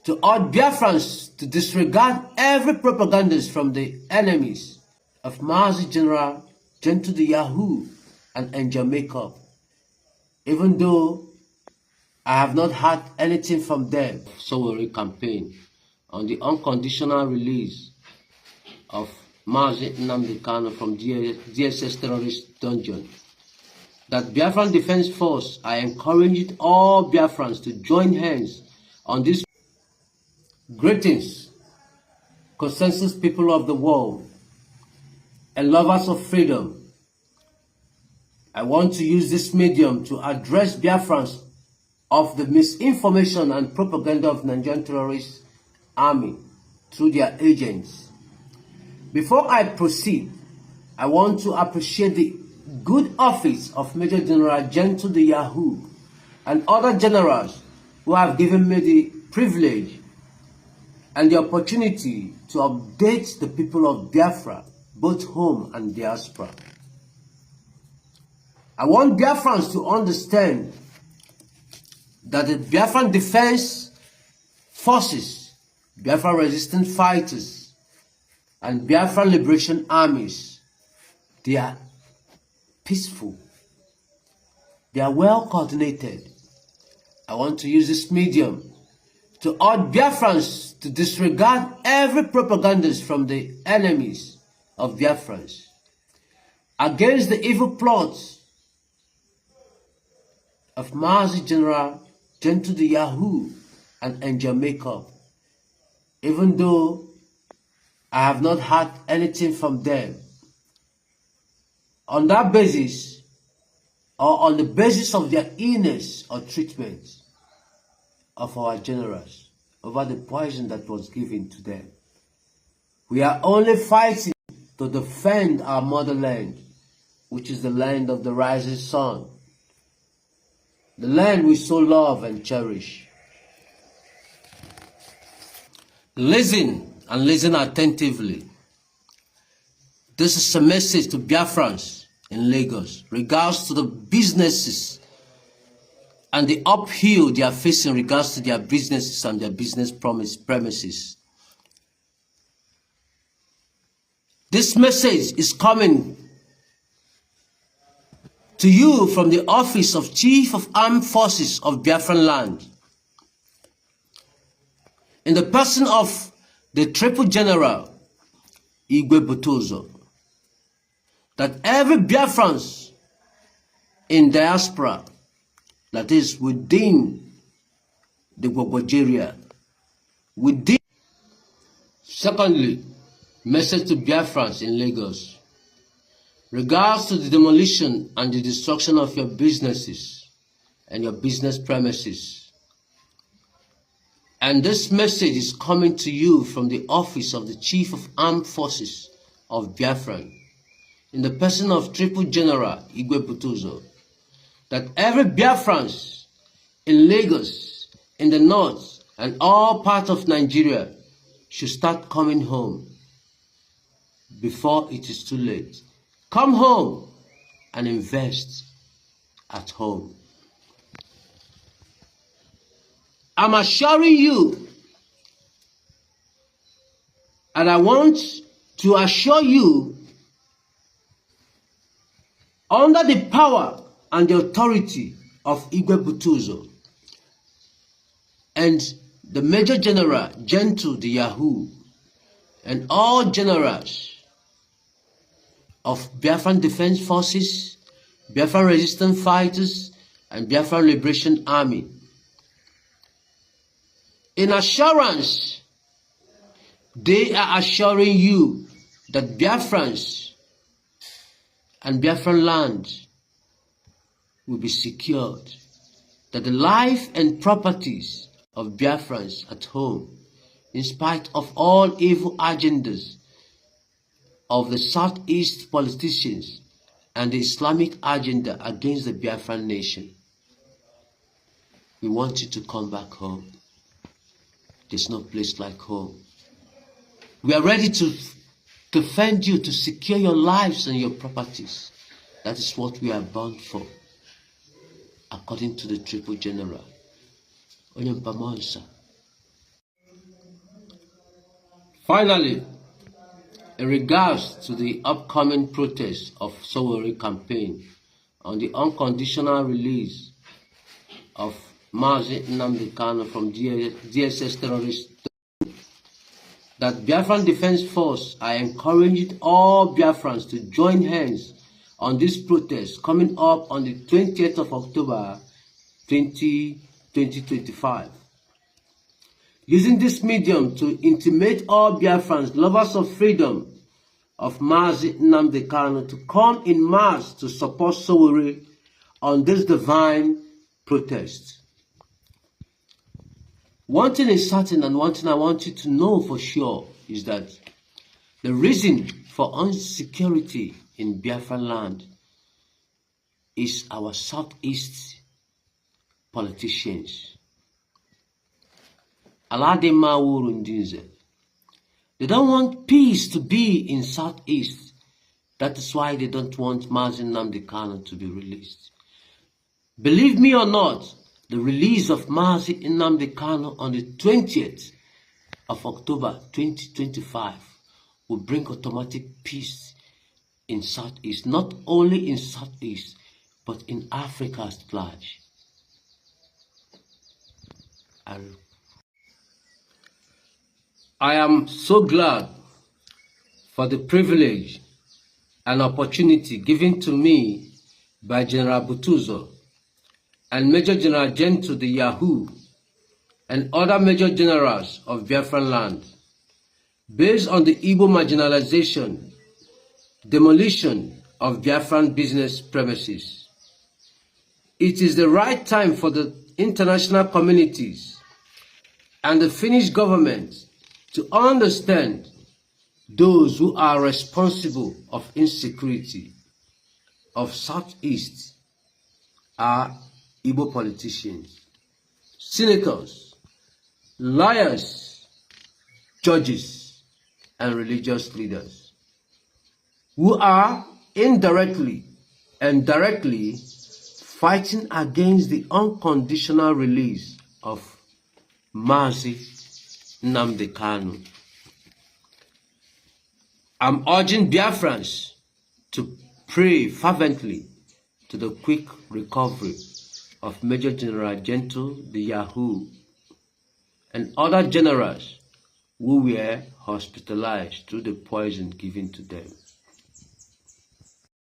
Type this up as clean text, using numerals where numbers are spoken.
to urge Biafrans to disregard every propagandist from the enemies of Mazi General, Gentle the h0o, and Angel Makeup, even though I have not had anything from them. Sowore campaign on the unconditional release of Mazi Nnamdi Kanu from DSS terrorist dungeon. That Biafran Defense Force are encouraging all Biafrans to join hands on this. Greetings, consensus people of the world and lovers of freedom. I want to use this medium to address Biafrans of the misinformation and propaganda of Nigerian terrorist army through their agents. Before I proceed, I want to appreciate the good office of Major General Gentle the h0o and other generals who have given me the privilege and the opportunity to update the people of Biafra, both home and diaspora. I want Biafrans to understand that the Biafran Defense Forces, Biafra resistant fighters, and Biafra liberation armies, they are peaceful. They are well coordinated. I want to use this medium to urge Biafrans to disregard every propagandist from the enemies of Biafrans against the evil plots of Mazi General, Gentle the h0o, and Angel Makeup, even though I have not had anything from them. On that basis, or on the basis of their illness or treatment of our generals over the poison that was given to them, we are only fighting to defend our motherland, which is the land of the rising sun, the land we so love and cherish. Listen and listen attentively. This is a message to Biafrans in Lagos regards to the businesses and the uphill they are facing in regards to their businesses and their business premises. This message is coming to you from the office of Chief of Armed Forces of Biafran Land, in the person of the Triple General Igwe Butozo, that every Biafrans in diaspora, that is within the Gwagwajeria, within. Secondly, message to Biafrans in Lagos, regards to the demolition and the destruction of your businesses and your business premises. And this message is coming to you from the office of the Chief of Armed Forces of Biafran, in the person of Triple General Igwe Butozo, that every Biafrans in Lagos, in the north, and all parts of Nigeria should start coming home before it is too late. Come home and invest at home. I'm assuring you, and I want to assure you, under the power and the authority of Igwe Butozo and the Major General Gentle the h0o and all generals of Biafran Defense Forces, Biafran resistant fighters, and Biafran Liberation Army, in assurance, they are assuring you that Biafrans and Biafran land will be secured, that the life and properties of Biafrans at home, in spite of all evil agendas of the Southeast politicians and the Islamic agenda against the Biafran nation, we want you to come back home. There's no place like home. We are ready to defend you, to secure your lives and your properties. That is what we are bound for, according to the Triple General. Onyempamonsa. Finally, in regards to the upcoming protest of h0o campaign on the unconditional release of Mazi Nnamdi Kanu from DSS terrorists, that Biafran Defense Force are encouraging all Biafrans to join hands on this protest coming up on the 20th of October 2025. Using this medium to intimate all Biafrans, lovers of freedom, of Mazi Nnamdi Kanu, to come in mass to support h0o on this divine protest. One thing is certain, and one thing I want you to know for sure, is that the reason for insecurity in Biafran land is our southeast politicians. Aladema Wurundinze. They don't want peace to be in southeast. That is why they don't want Mazi Nnamdi Kanu to be released. Believe me or not, the release of Mazi Nnamdi Kanu on the 20th of October 2025 will bring automatic peace in southeast, not only in southeast, but in Africa at large. I am so glad for the privilege and opportunity given to me by General Butuzo and Major General Gento the h0o and other major generals of Biafran land, based on the Igbo marginalization, demolition of Biafran business premises. It is the right time for the international communities and the Finnish government to understand those who are responsible of insecurity of Southeast are Igbo politicians, senators, lawyers, judges, and religious leaders, who are indirectly and directly fighting against the unconditional release of Mazi Nnamdi Kanu. I'm urging Biafrans to pray fervently to the quick recovery of Major General Gento the h0o and other generals who were hospitalized through the poison given to them.